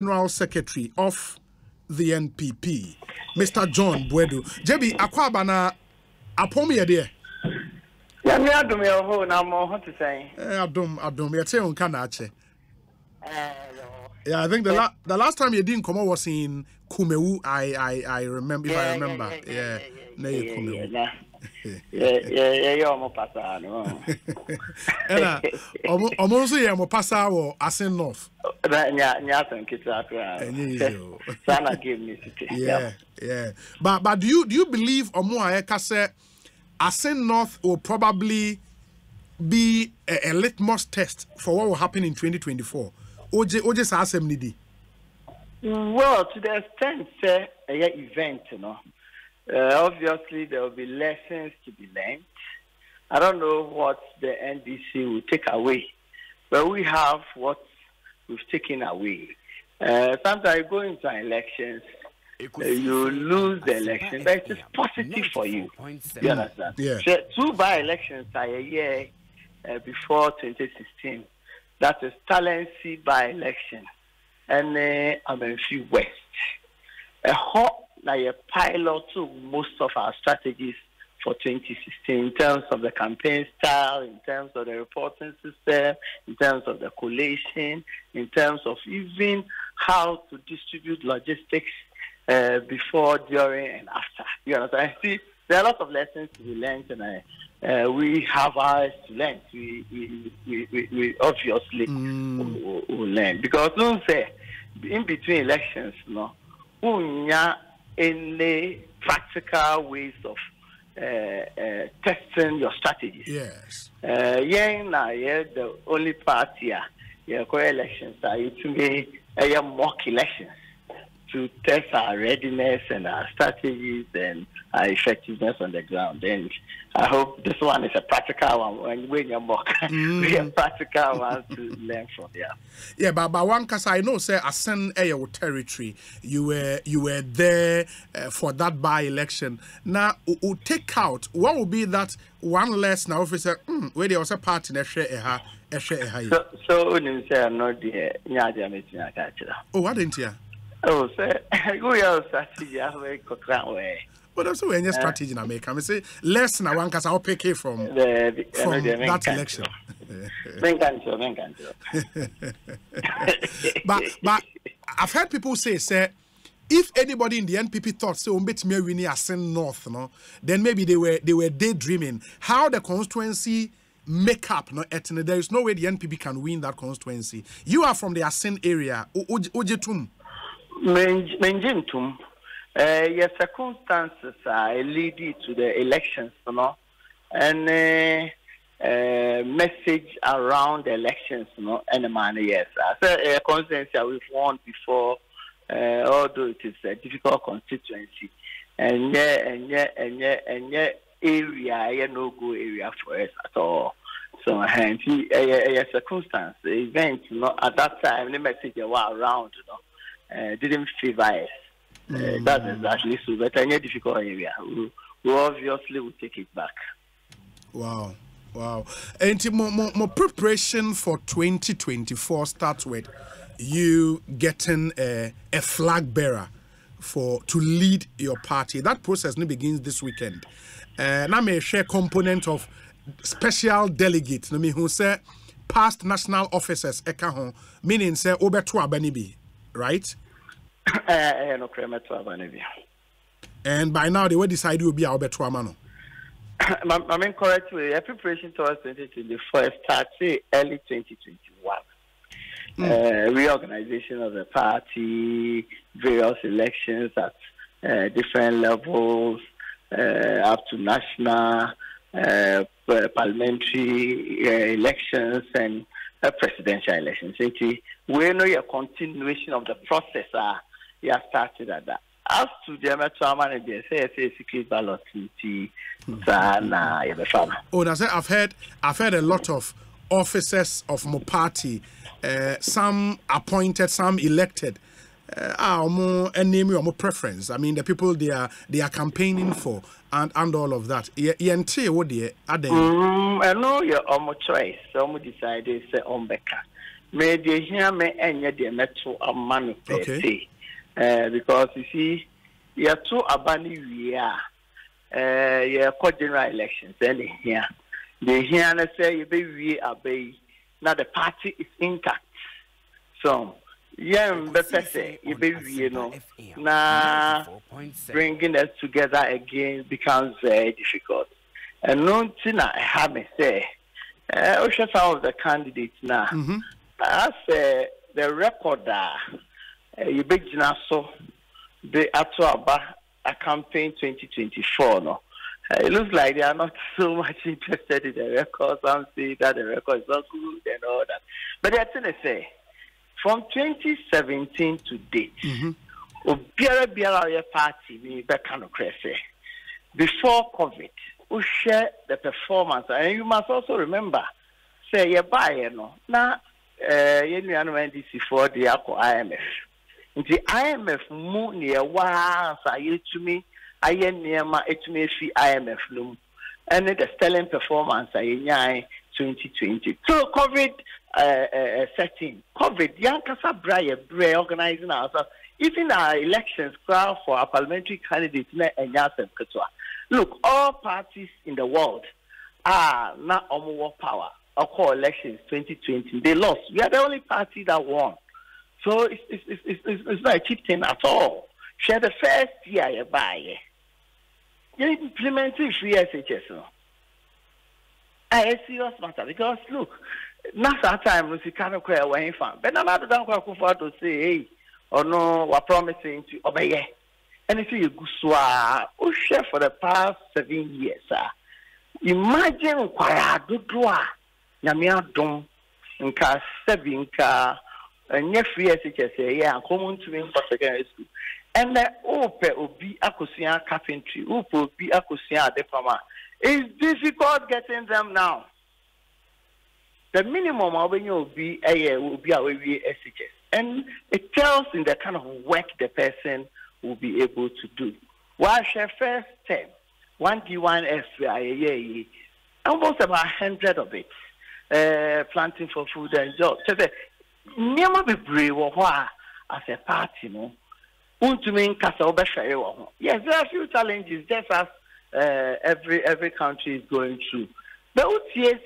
General Secretary of the NPP, Mr. John Boadu. JB, akwaba na apomi yede. Yeah, me adum your ho na mo what to say. Adum. You say unka na ache. Yeah, I think the last time you didn't come was in Kumewu. I remember. If I remember, yeah. Kumewu. Yeah, mo pasa no. Ena, omo so ye mo pasa wo Asin North. Nya thank you to Sana give me city. Yeah. But do you believe omo ayeka say Asin North will probably be a litmus test for what will happen in 2024? Oje sa asem ni di. Well, to the extent say a event, you know. Obviously, there will be lessons to be learned. I don't know what the NDC will take away, but we have what we've taken away. Sometimes you go into elections, you lose the election, but it's positive for you. You understand? Yeah. So 2 by-elections are a year before 2016. That is Talency by-election and Amenfi West. A hot like a pilot to most of our strategies for 2016 in terms of the campaign style, in terms of the reporting system, in terms of the collation, in terms of even how to distribute logistics before, during, and after. You understand? I see there are a lot of lessons to be learned, and we have ours to learn. We obviously will learn because don't say in between elections, any practical ways of testing your strategies. Yes. The only party elections are to be mock elections to test our readiness and our strategies and our effectiveness on the ground. And I hope this one is a practical one. When you mock, we a practical one to learn from. Yeah, but one case I know say Asen your territory. You were there for that by-election. Now, take out what will be that one less now officer where there was a part in a share So you say I'm not there. Oh, what didn't you? Oh, sir, go your strategy. I have way. But also any strategy I make. I say less now one case I'll pick it from that election. But I've heard people say if anybody in the NPP thought so me winning Asin North, then maybe they were daydreaming how the constituency make up. There is no way the NPP can win that constituency. You are from the Asin area. Ojetum. Menjintum. Your circumstances are leading to the elections, and message around the elections, and the man, yes. So a constituency we've won before, although it is a difficult constituency, and area, no-go area for us at all. So, hence, a circumstance, the event, at that time, the message was around, didn't favor us. That's exactly so. But in a difficult area, we obviously will take it back. Wow. And more preparation for 2024 starts with you getting a flag bearer to lead your party. That process begins this weekend. And I'm a share component of special delegates. Who say past national officers, meaning say Obetu Abanibi. Right? And by now they will decide will be our better man. I mean correctly, preparation towards 2024 starts early 2021. Reorganization of the party, various elections at different levels, up to national, parliamentary elections and presidential elections. We know a continuation of the process. You have started at that. As to the Amateur and the say secret ballot, I've heard a lot of officers of my party, some appointed, some elected. More name your preference. I mean, the people they are campaigning for and all of that. What they are they? I know you're choice. Some decided say Ombeka. may they hear me and yet the metal a man per se. Because you see, you are too abandoned. We are general elections. Then here, they hear and say, you be we obey. Now the party is intact. So, say, you be we know. Now, bringing us together again becomes very difficult. And no thing I have me say, some of the candidates now. As the record you big so the Atuaba a campaign 2024 no. It looks like they are not so much interested in the record. Some say that the record is not good and all that. But that's what I say. From 2017 to date, Obiara party ni Bekano Cresse. Before COVID, we share the performance, and you must also remember, say you buy no now. You know, NDC for the IMF. The IMF mu near once I to me, I near my IMF loom, and the stellar performance I 2020. So COVID setting, COVID, Yankasa Bray organizing ourselves, even our elections crowd for our parliamentary candidates and Yasem Katua. Look, all parties in the world are not on more power. Our core elections 2020, they lost. We are the only party that won. So it's not a cheap thing at all. Share the first year you buy. You implementing free SHS. No? A serious matter because look, not that time we kind of clear away from. But another don't go to say, hey, or no, we're promising to obey. And if you go share for the past 7 years, imagine kwara dodwa. Yamia dom nka sebi nka nye free SHS ya common to me for secondary school and the ope obi akosia carpentry ope obi akosia adepama. It's difficult getting them now. The minimum obi obi awe SHS, and it tells in the kind of work the person will be able to do. While share first term 1D1 S almost about 100 of it. Planting for food and jobs. So the never be brave as a party, no. Yes, there are a few challenges, just as every country is going through. But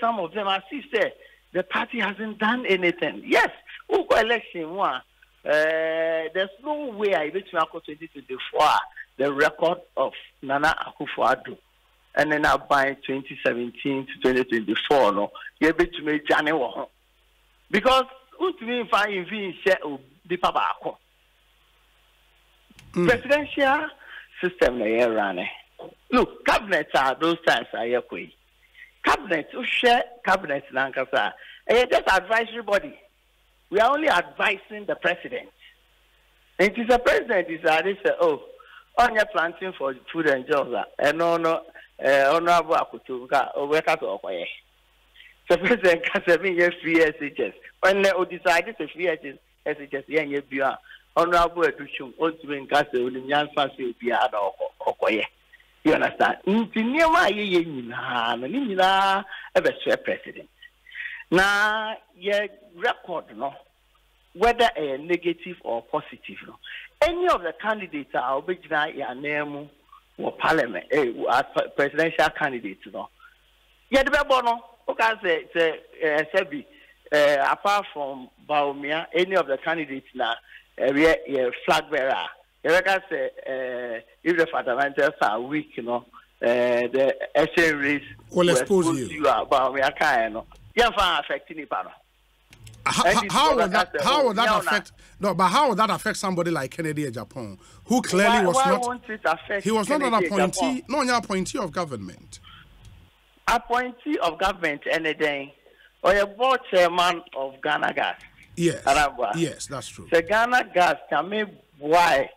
some of them, as you say, the party hasn't done anything. Yes, election there's no way I bet you 2024 the record of Nana Akufo-Addo. And then I buy 2017 to 2024, no, you're able to make January. Because who to me find share the papa. Presidential system they running. Look, cabinets are those times I hear. Cabinets who share cabinets nankasa. Just advisory body. We are only advising the president. And it is the president is they say, oh, on your planting for food and jobs, and no. Honorable Akutu, work out of way. The president has a free SHS. When they decided to free SHS, young Honorable Edushum, Oldwin Castle, Yan Fancy, Piada or Koye. You understand? Near my Nina, ever swear president. Now, your record, no, whether a negative or positive, no, any of the candidates are original, your name. Or parliament, as presidential candidates, no. Yeah, the Bebono, okay, say, apart from Baumia, any of the candidates now, flag bearer. You can say, if the fundamentals are weak, you know, the essay race will expose you about Baumia, kind of. Yeah, affecting it, How would that affect? No, but how would that affect somebody like Kennedy Japan, who clearly was not? He was not an appointee, no, an appointee of government. Appointee of government, anything, or a board chairman of Ghana Gas. Yes, yes, that's true. The Ghana Gas can make why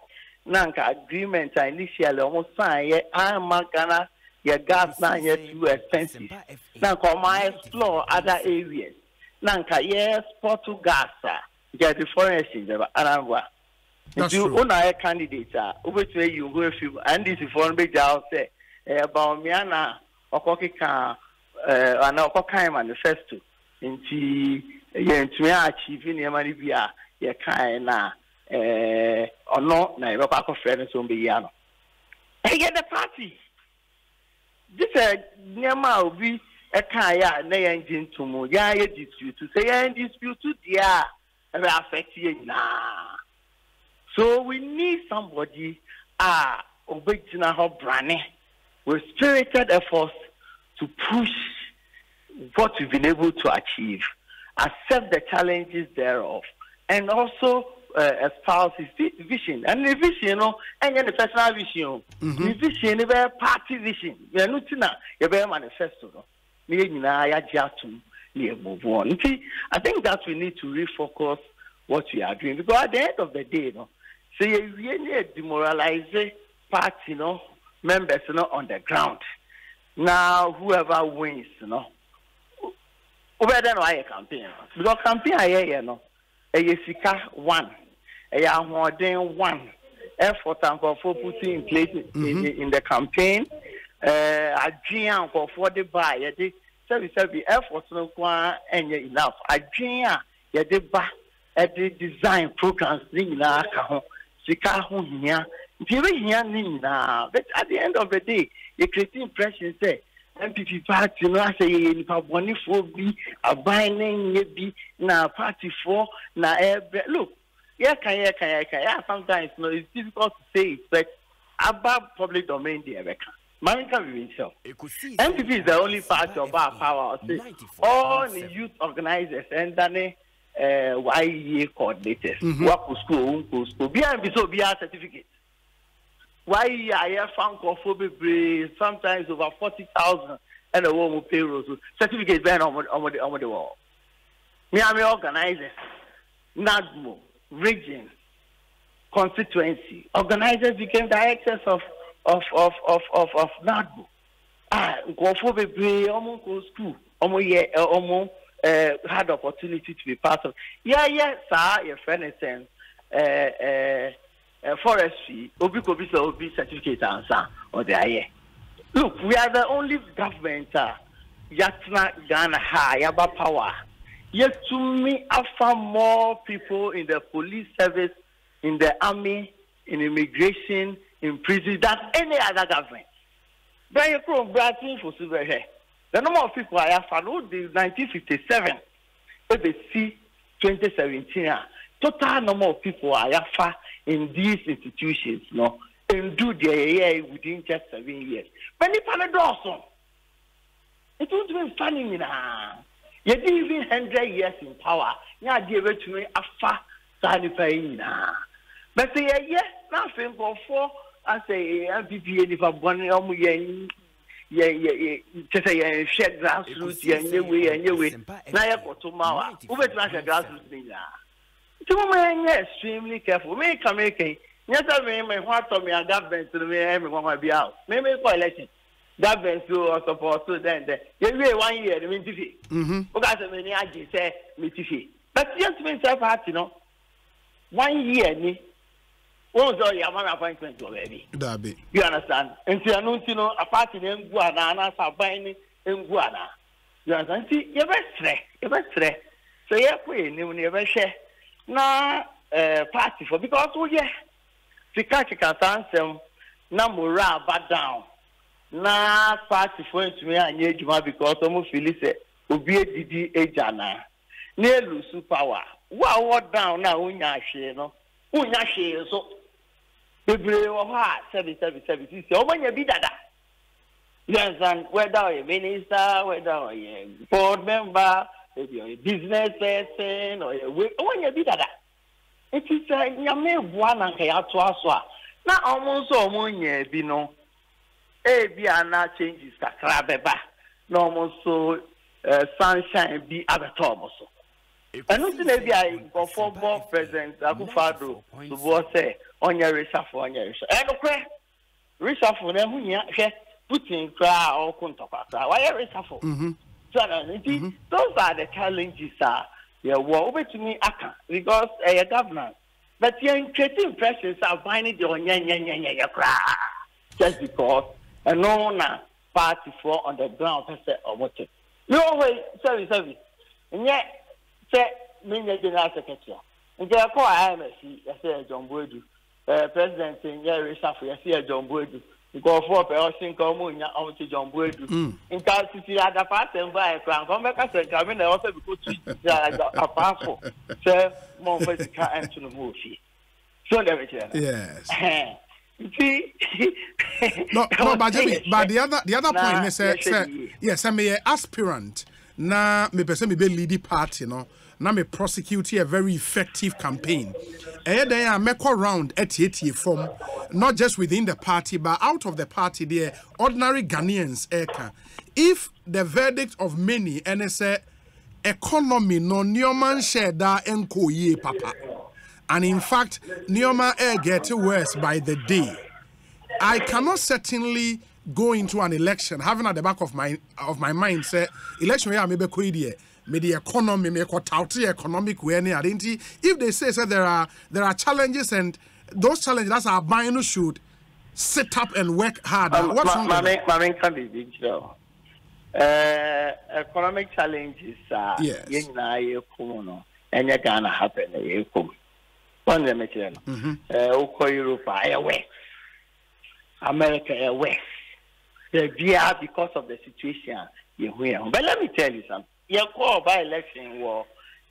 Nanka agreement initially almost signed. I am Ghana. Your gas now is too expensive. Now come explore other areas. Nanka, yes, Portugal gas, get the foreign exchange, Arangwa. If you own a candidate, over to you go a few, and this is foreign big house, about Miana, or Kokika, and Okokai manifesto, into yen to achieve in yamani bia ye kind na or no na you back of friends on be yano. Hey, get the party. This nyama obi a kaya na engine to mo ya dispute to say dispute to dia affect you na. So we need somebody original brand with spirited efforts to push what we've been able to achieve, accept the challenges thereof, and also espouse his vision. And the vision, you know, and the personal vision, the vision, the party vision. We are not now. You better manifesto. I think that we need to refocus what we are doing, because at the end of the day, you know, so you really demoralize party, you know, members, you know, on the ground. Now, whoever wins, you know, over then why a campaign? Because campaign you know, a Yesika one, a Yahweh one, effort and for putting in place in the campaign, a giant for the buy, a service effort no one and enough. A giant, a deba, a design programs, Nina, Sika here, Nina. But at the end of the day, you create impression say. MPP party, you know, I say, if I want to be a binding, maybe na party for na look, sometimes you know, it's difficult to say it, but above public domain, the American. Man can be himself. MPP is the only party of our power. All the youth organizers and then YE coordinators, work with school, be a certificate. Why I found for sometimes over 40,000 and a woman payroll certificate ban on the wall. Me am organizers, NADMO, region, constituency. Organizers became directors of NADMO. Go for the almost school, almost had opportunity to be part of. Yeah, sir, your friend is saying, forestry, Obi certificate answer or the aye. Look, we are the only government Yatna Ghana high about power. Yet to me, I found more people in the police service, in the army, in immigration, in prison than any other government. Then you come back for silver here. The number of people I have found in 1957, ABC 2017, total number of people I have found in these institutions, no, and do their year within just 7 years. But if I'm a it would be funny, you didn't even 100 years in power. Now, give it to me a far sanifying. But say, yes, nothing for I say, MPP, if I'm one, just say, shed grassroots, and your way, now I got tomorrow. Over to grassroots. Extremely careful. May come making. Yes, I mean, my heart of me and government to me, everyone might be out. Maybe for election. Government to support to then. You wait 1 year, the Mintifi. Because I mean, I just say Mintifi. But just means a party, you know. 1 year, me. What was all your man appointment already? You understand? And so, you know, a party in Guana, and I buying in Guana. You understand? See, you're best straight. So, yeah, you never share. Na party for because the country can answer na morale back down na party for to me and Juma because almost feel it obi didi ejana na lose power what down na unya share so bebre wo ha 777 see o manya bi dada yes and whether a minister whether a board member maybe a business person or when you did that. It is a may one and to us. Now almost so year be no a be na changes crabeba. No almost so sunshine be other Thomas. And nothing maybe I go for both president Akufado to both say on your reshuffle on your reshuffle them when you putting crowd or contact. Why reshuffle? Those are the challenges, over to me, because a government. But you're creating impressions of finding the just because a known party for on the ground has said or what. No way, sorry. And yet, say me the general secretary. And they call IMC, I say John Boadu. President in Jerry Safi, I see John Boadu. Go for a think on John Boadu. In Calcity, at the past and buy a crown. Come back and come in also because a powerful. Sir, more physical and to the movie. So, yes. See, no, but the other point is yes, I'm an aspirant. Na me person me be lead party, no. Na me prosecute a very effective campaign. And then I make around at form, not just within the party, but out of the party, the ordinary Ghanaians. If the verdict of many and say economy no newman share da enko ye papa. And in fact, Neoma air get worse by the day. I cannot certainly go into an election having at the back of my mind say election where maybe me the economy me economic way any identity. If they say there are challenges and those challenges are buying should sit up and work hard. What's wrong? My can be digital. Economic challenges are yes. And you're gonna happen. One of them, Europe, West, America, West. Because of the situation you hear. But let me tell you something. Your call by election war,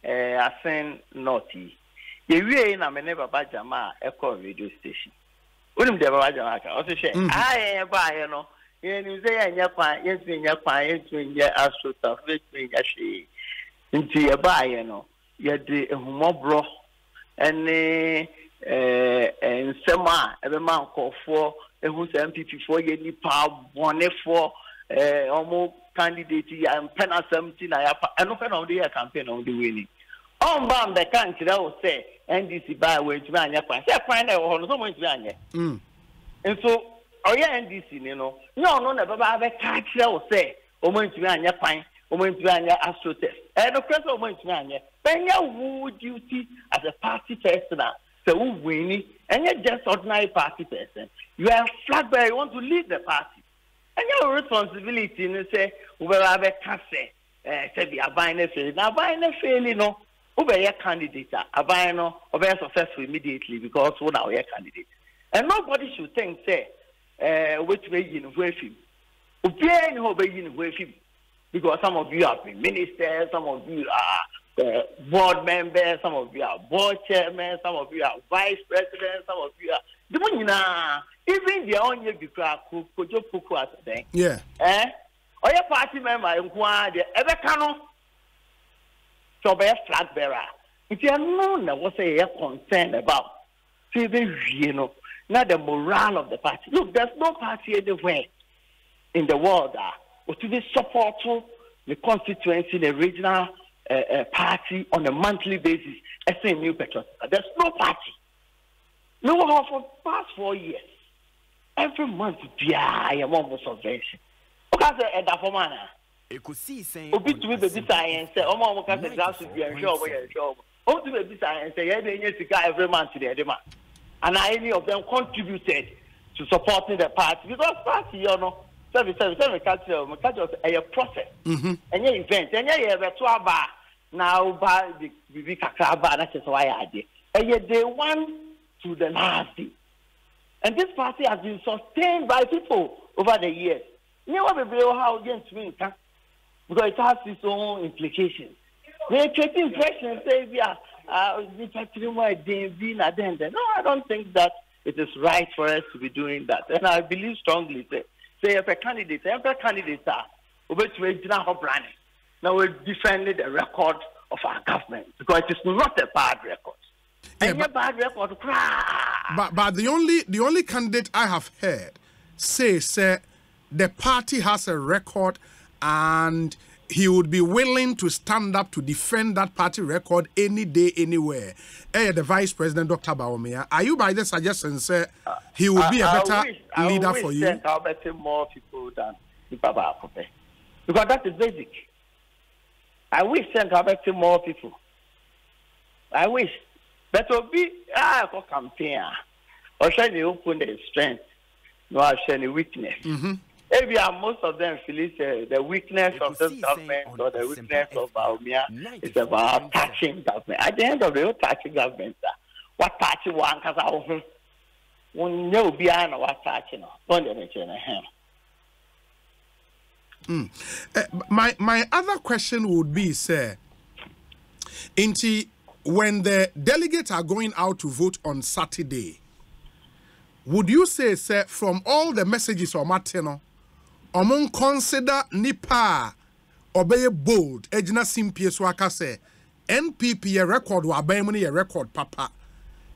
I send naughty. You really na me never buy Jama Echo radio station. Wouldn't never buy Jama. Also say, I am by no. You say and your client, yes, in your client, in your astro stuff, let's bring a she into your buy, you're the humor and Sema, every man call for a who's MPP for any power, one for almost candidate and pen at 17. I don't know the campaign on the winning. On bound the country, I will say, NDC by which man, I find out so much. And so, oh, yeah, NDC, no, never have a catch, I will say, O going to be on your pine, O going to be on your astro test. And the first of Montana, then you duty as a party person, so who winning, and you're just ordinary party person. You are flag bearer, you want to lead the party. And your responsibility, you say, we will have a casse, say, we are buying a fail. Now, buying a fail, over your candidate, a buying or very successful immediately because one are your candidate. And nobody should think, say, which way you know, where him. Obeying obeying with him. Because some of you have been ministers, some of you are board members, some of you are board chairmen, some of you are vice presidents, some of you are the one even the only because Kojo at the bank. Yeah. Or your party member inquired ever cano so be a flag bearer. If you are known that what they are concerned about, not the morale of the party. Look, there's no party anywhere in the world or to be supporting the constituency, the regional party on a monthly basis. I say new petrol. There's no party. No, for the past 4 years, every month, I am almost subvention. Because at the man, Obi to be the science, oh, my cousin, that's to be a show. Oh, to be the science, every month to the demand. And any of them contributed to supporting the party because party, service culture a process. And your event, and you have a 12 bar now by the Kakaba, that's why I did. And yet they won to the last day. And this party has been sustained by people over the years. You know what how against me, because it has its own implications. They're creating impressions, say, no, I don't think that it is right for us to be doing that. And I believe strongly, say if a candidate are over to a general branding, now we're defending the record of our government because it is not a bad record. And a bad record, but the only candidate I have heard say the party has a record and he would be willing to stand up to defend that party record any day, anywhere. The Vice President, Dr. Bawumia, are you by the suggestion, sir, he would be a better leader for you? I wish better more people than Baba Akope. Because that is basic. I wish send better more people. I wish. But to be a campaign, or shall you open the strength, nor shall you weakness. Maybe most of them feel the weakness of this government or the weakness of Baumia is about touching government. At the end of the day, touching government, what touching one because one know beyond what touching My other question would be, sir, when the delegates are going out to vote on Saturday, would you say, sir, from all the messages of Martino, among consider Nipa obey bold, Ejina Simpie Swaka say, NPP a record wa a record, Papa.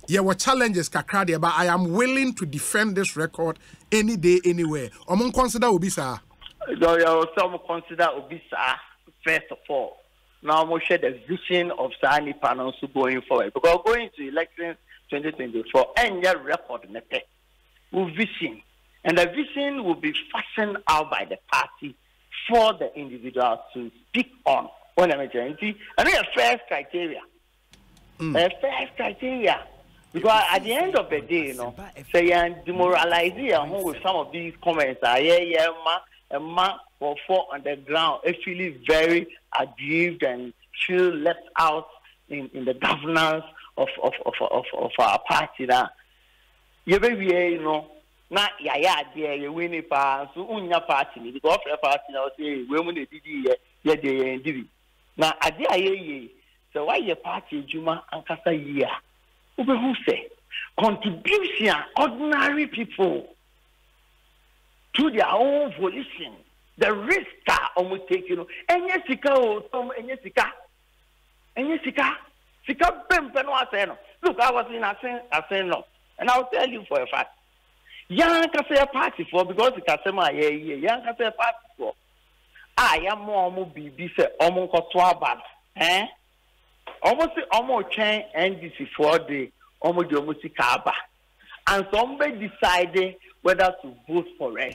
There were challenges, Kakradi, but I am willing to defend this record any day, anywhere. Among consider Obisa. Some consider Obisa, first of all. Now, I'm share the vision of Sani Panels going forward. Because going to election 2024, and your record, will vision. And the vision will be fashioned out by the party for the individual to speak on an emergency. I mean, a first criteria. A first criteria. Because at the end of the day, say and demoralizing with some of these comments, a man or four on the ground, actually very aggrieved and feel left out in the governance of our party. Now, not dear, you win it pass, unya party, the golf party now say, women did now, I dare so why your party, Juma and Casa year? Who say contribution, ordinary people to their own volition, the risk almost taking, and yes, Sika Bempen. Look, I was in a saying no, and I'll tell you for a fact. Young can say a party for because the customer, young can say a party for. I am more be say almost bad, almost change NDC for the almost Kaba. And somebody decided whether to vote for us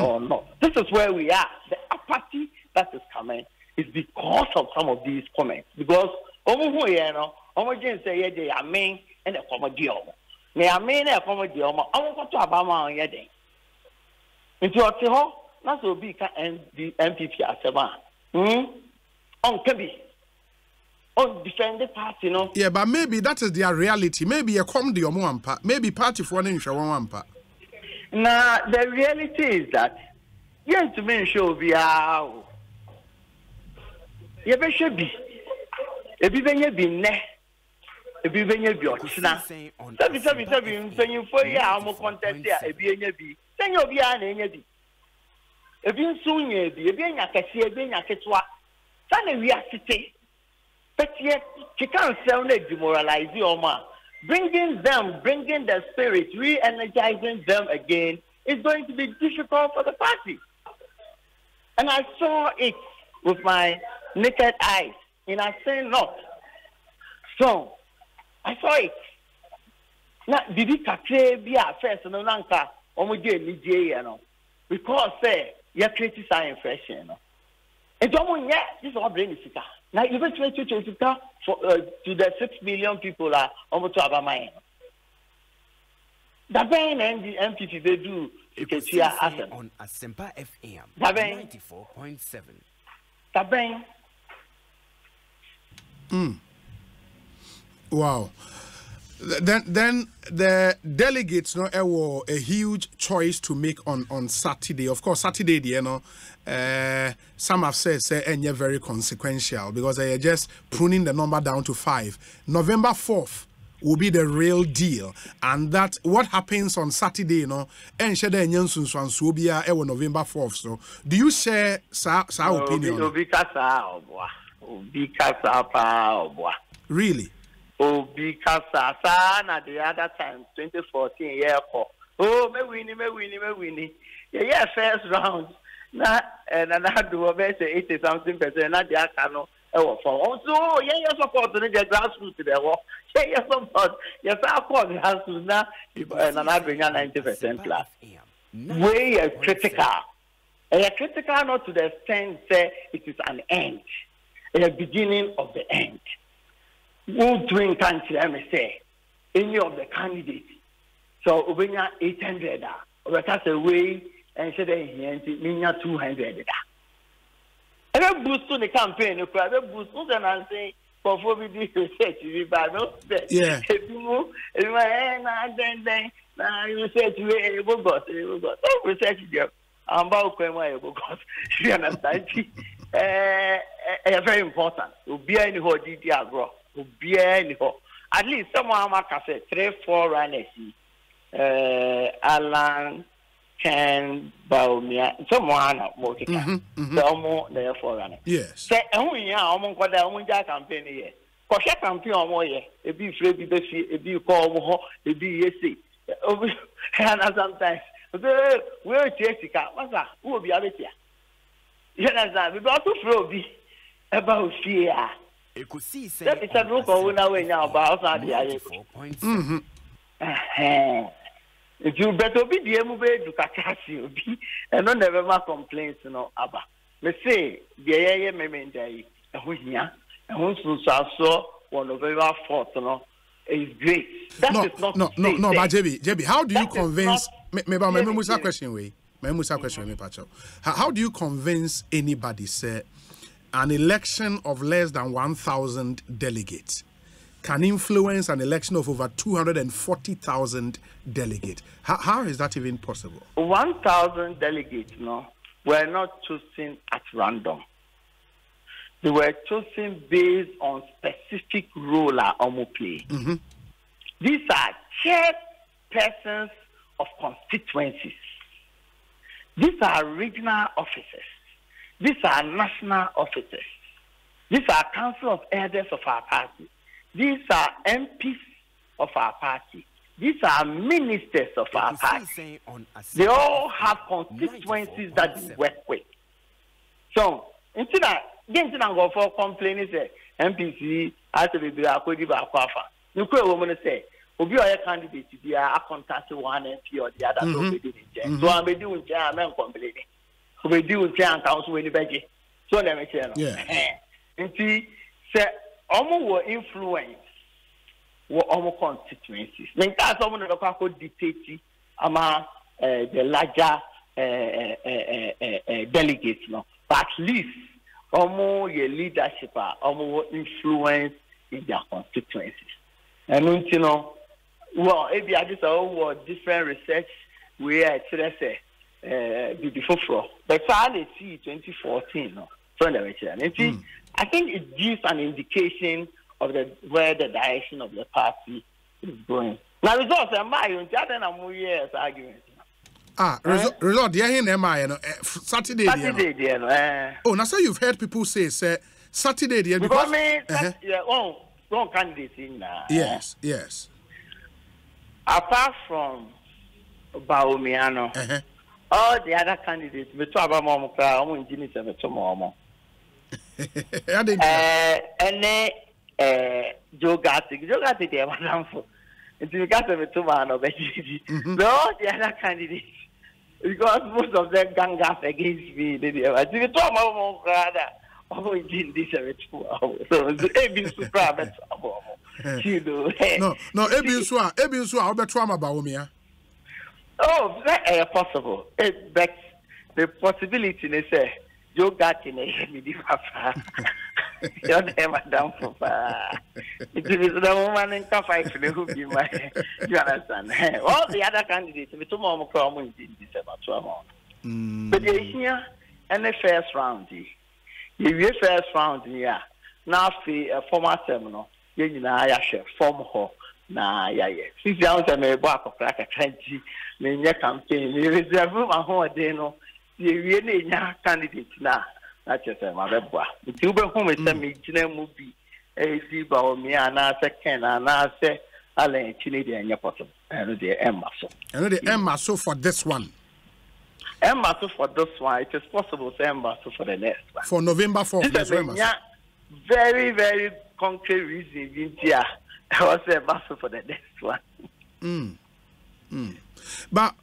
or not. This is where we are. The apathy that is coming is because of some of these comments. Because almost say they are main and a comedy. They are main and a comedy. I'm going to Obama on your day. Into your home, not so big and the MPP as a man. On Kabi. On defend the party, Yeah, but maybe that is their reality. Maybe a comedy or one part. Maybe party for one part. Now, the reality is that yes, to me, show we are. You should be. If you be ne, if you be Biotna, you for your content there, if you be, then you'll be an energy. If you soon be, if you're not a Ketua, then we are sitting. But yet, you can't sound like demoralize you, Oma. Bringing the spirit, re-energizing them again is going to be difficult for the party. And I saw it with my naked eyes in a saying not. So, I saw it. Now, did it be a first and ananka, because say, you're criticizing fresh, and don't yet, this is all brain is now, even 2020 for to the 6 million people are almost to have mind. The Ben and the MPP they do you can see on Asimpa FM 94.7. The Ben. Wow. Then the delegates were a huge choice to make on Saturday. Of course, Saturday, some have said very consequential because they are just pruning the number down to 5. November 4th will be the real deal, and that what happens on Saturday, and share the November 4th. So, do you share opinion? Really? Because na the other time 2014 year me winning. Yeah, first round. Na and another do over 80 something percent na dia kano for. So yeah, support the grassroots there. Yeah, support. Yes, support the house na and another bring 90% plus. Way critical. Critical not to the extent say it is an end. A beginning of the end. Who drink country, let me say, any of the candidates. So, Ubenya 800, that's a way and said he 200. I boost to the campaign, you could boost and say, for research, no, yeah. If my hand, then research, we will go, research, I'm about to you understand? Very important. Will be any whole DDR grow, will be any whole. At least someone can say 3-4 runners. Alan can Baumia, someone working. Almost there for running. Yes. Say, and we are almost what I want that campaign here. For sure, campaign on more, a be free, a be call, a be yes. And sometimes, we're Jessica, what's that? Who will be a bit here? You understand? We got to throw be about fear. That is a group of now about the if you better be the MB to Kakasi, and don't never more complaints, Abba. Me say, the air may day, and we here, and once you saw one of our fort, is great. That is not no, but JB, how do you convince? Maybe my Musa question way. My Musa question me, Pacho. How do you convince anybody say an election of less than 1,000 delegates can influence an election of over 240,000 delegates? How is that even possible? 1,000 delegates, were not chosen at random. They were chosen based on specific role or play. These are chairpersons of constituencies. These are regional officers. These are national officers. These are council of elders of our party. These are MPs of our party. These are ministers of our party. They all have constituencies that they work with. So, instead of go for complaining, say MPC has to be a code about Kwafa. You could woman say, "Obi oya candidate be a contact one MP or the other." So I'm doing I'm complaining. We do with council with the budget. So let me tell you. And see, say. Almost influence were almost constituencies. Then that's someone that could dictate the larger delegates, but at least almost your leadership are almost influence in their constituencies. And well, maybe I just all different research where I say before, but I see 2014 from the and I think it gives an indication of where the direction of the party is going. Now, results are my own. Years argument. Result. Saturday. Oh, now so you've heard people say Saturday. Because one candidate in Yes. Apart from Baumiano, all the other candidates, we talk about more. And then Joe Gatti, they were down for. Until we got them to man of all the other candidates, because most of them gang up against me. They were doing two more rather. Oh, we did this every 2 hours. So it's super. No, Ebinsua, I'll bet trauma about me. Oh, that possible. But the possibility they say. Joe got in a papa. You're never down for it is the woman in Kafa who be my. You understand? All the other candidates, we took more common in December 12. But here, and the first round, the first round, now a former terminal, form ho. Nah, since I was a back of like a trendy, the campaign, there is a room at home, they know. You really candidates now. That's just my web. The Cuba home is a movie. A Ziba or me, and I second, and I say, I'll let you need your bottom. And the Emma. And the Emma so for this one. Emma so for this one. It is possible to Emma so for the next one. For November 4th. Very, very concrete reason. India. I was Emma so for the next one. But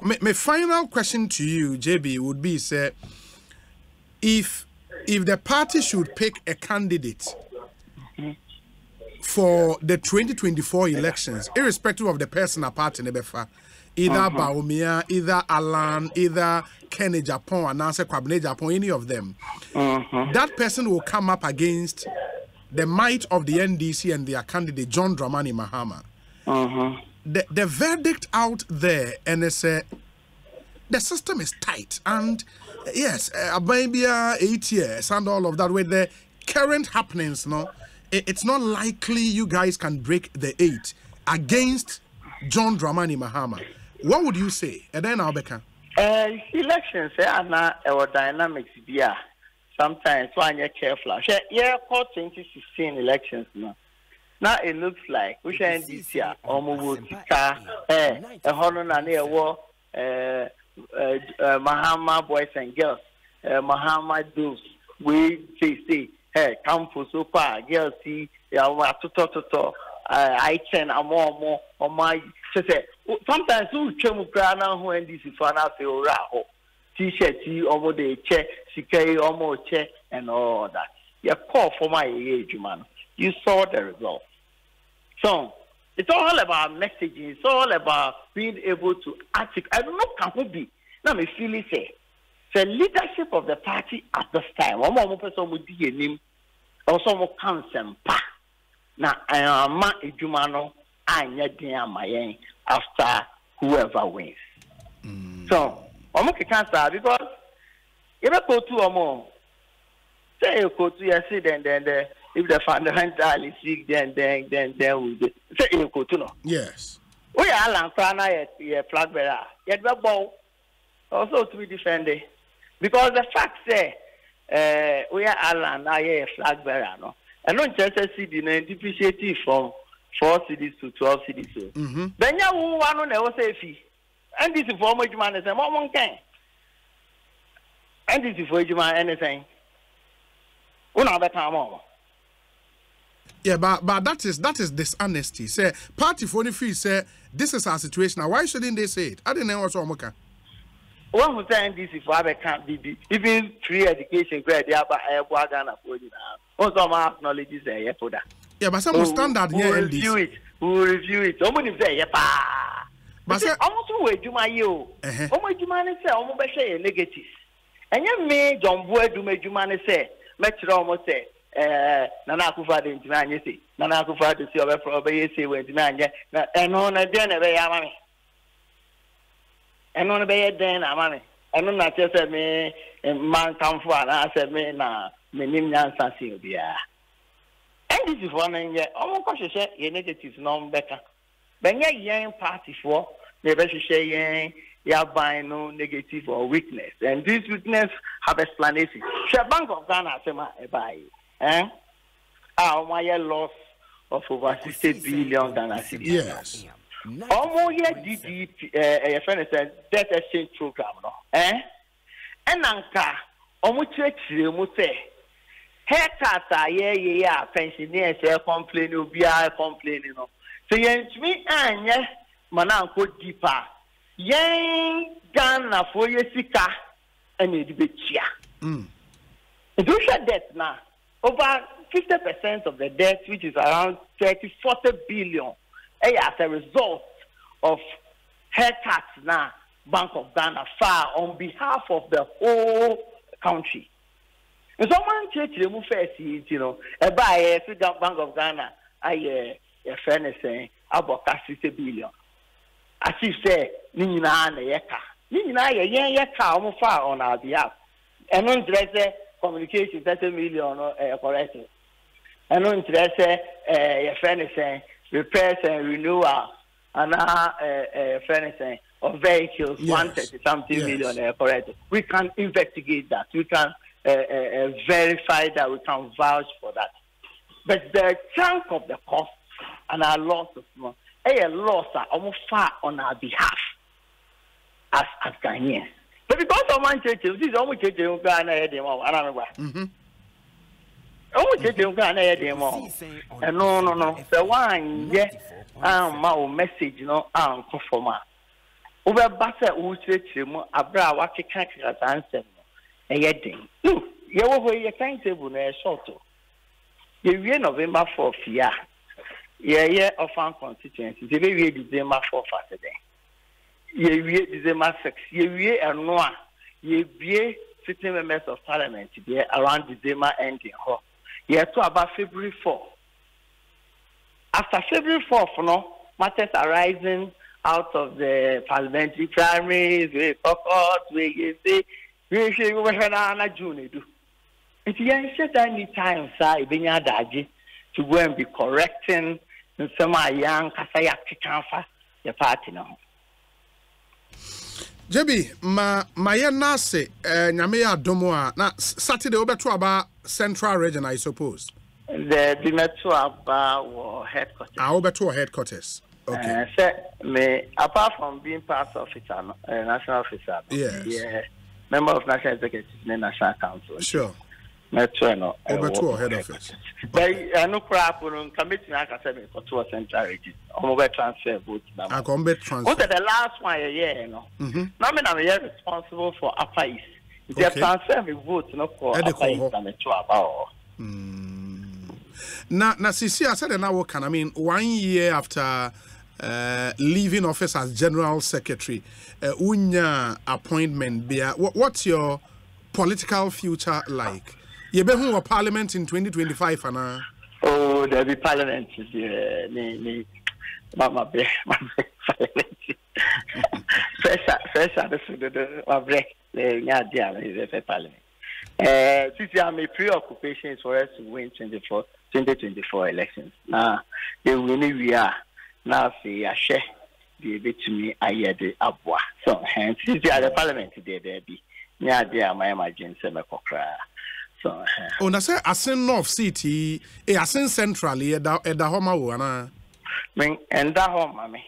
my final question to you, JB, would be, say, if the party should pick a candidate for the 2024 elections, irrespective of the person apart in Ebefa, either Baumia, either Alan, either Kenny Japan, and answer Kwabene Japan, any of them, that person will come up against the might of the NDC and their candidate, John Dramani Mahama. The verdict out there, and it's the system is tight, and yes, maybe 8 years and all of that with the current happenings, no, it's not likely you guys can break the 8 against John Dramani Mahama. What would you say? And then Albeka. Elections are not our dynamics here. Sometimes when you're careful, yeah, 2016 elections now. Now it looks like we shall this year almost a honor and a war, Mahama boys and girls, Mahama those we say, hey, come for so far, girls see, I can more on my sometimes who chemu who and this is for now feel raho t-shirt almost a check, she almost check and all that. You call for my age, man. You saw the result. So it's all about messaging. It's all about being able to articulate. I don't know can be. Now me feel it say the leadership of the party at this time. One more person would be a name or some council pa. Now I am a Jumano. I need my after whoever wins. So I'm okay cancer because if I go to a more say you go to your seat and then if the fundamental is sick, then we do. Say you go to no. Yes. We are Lancrana a flag bearer. Yet the ball also to be defended because the fact say we are Alan a flag bearer no. And not just a city depreciative from 4 cities to 12 cities. Then you want to say fee. And this is for much man and one can. And this is for you man anything. Another time on. Yeah, but that is dishonesty. Say party for the fee say this is our situation. Now why shouldn't they say it? I didn't know what's wrong. One who saying this is why they can't be even free education grade. They have a Ghana for you now. Also, my knowledge is a yepoda. Yeah, but some standard here. We'll review it. Somebody say yepa. But say almost where do my you? Almost you man say almost say negative. And you may John Boadu make you man say. Metro almost say. Nana Kufa de Ntimanye say. Nana Kufa to see over for say when Ntimanye. And on a dinner be amami. And on a be den amami. And on that just me man come for and I said me na me nim nyansa si bia. And this is one year. Almost cautious ye negative no better. When ye young party for they be say you buy no negative or weakness, and this weakness have explanation. The Bank of Ghana say my buy, my loss of over 60 billion Ghana cedis. Yes. Almost DD, a friend said debt exchange program, no, And anka, almost say, haircut, yeah, pensioners complaining, be complaining, no. So yes, me and yes, man, go deeper. Yang Ghana for your sika and it be chia. Do share debt now. Over 50% of the debt, which is around 30-40 billion, as a result of haircuts now, Bank of Ghana far on behalf of the whole country. And someone church remove first, you know, buy a Bank of Ghana, a friend saying about 60 billion. As if say, Nina Yeka. Nina Yeka almost far on our behalf. And on dress communication 30 million or correct. And on dress a friend saying repairs and renewal and furnishing of vehicles 130 something million correct. We can investigate that. We can verify that. We can vouch for that. But the chunk of the cost and our losses, a loss are almost far on our behalf as Ghanaians. But because of one church, this is almost a Ghana, I don't know. Almost a Ghana, and no. The one, my message, conforma. Over Bassa, who said to him, Abra, what you can't answer, a yedding. No, you over your timetable, a short. You November 4th, yeah. Yeah, of our constituency. They will December 4 Saturday. Yeah, December 6. Yeah, and no, yeah, sitting members of parliament there around December ending. Yeah, to about February 4. After February 4th, no matters arising out of the parliamentary primaries, we caucus, we say, we June do. It's any time, sir, to go and be correcting some young Kasaya Kikanfa, the party now. Jebi, my nase, Nyamea Domoa, na Saturday over to about Central Region, I suppose. The Dimetua headquarters. Over to headquarters. Okay. Apart from being part of it, national officer, yeah, member of National Executive and National Council. Sure. Metro, over to head office. But I know crap on committee. I can say for 2 Central Region. I'm transfer votes. I can transfer. What the last one a year, you know? Now I'm here responsible for Upper East. If they transfer me votes, no for Upper East and Metro about. Now, Sisi, I said, and now can I mean 1 year after leaving office as General Secretary, unya appointment. What's your political future like? You be who Parliament in 2025, Anna? Oh, there'll be Parliament. Mama, Parliament. Fresh, my break. Parliament. Since I'm a preoccupation for us to win 2024 elections. Now, we are now see a share the bit to me. I hear the abwa. So, hence, since you are the Parliament today, there be. Yeah, dear, my emergency, my cockra. So, oh, I say, I send North City, I send centrally at the home, Anna. And that home, mammy.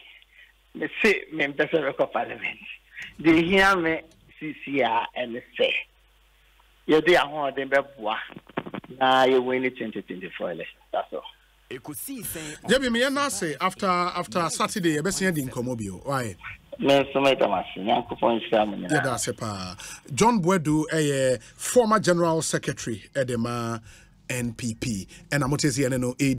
Me say, me better Parliament. They hear me, CCR, and say, you're the home, then Bebwa. Now you win the 2024 election. That's all. Jebi, me and say after Saturday, I be seeing in Comobio. Why? Yeah, that's a pa. John Boadu, a former General Secretary at the Npp, and I'm not saying no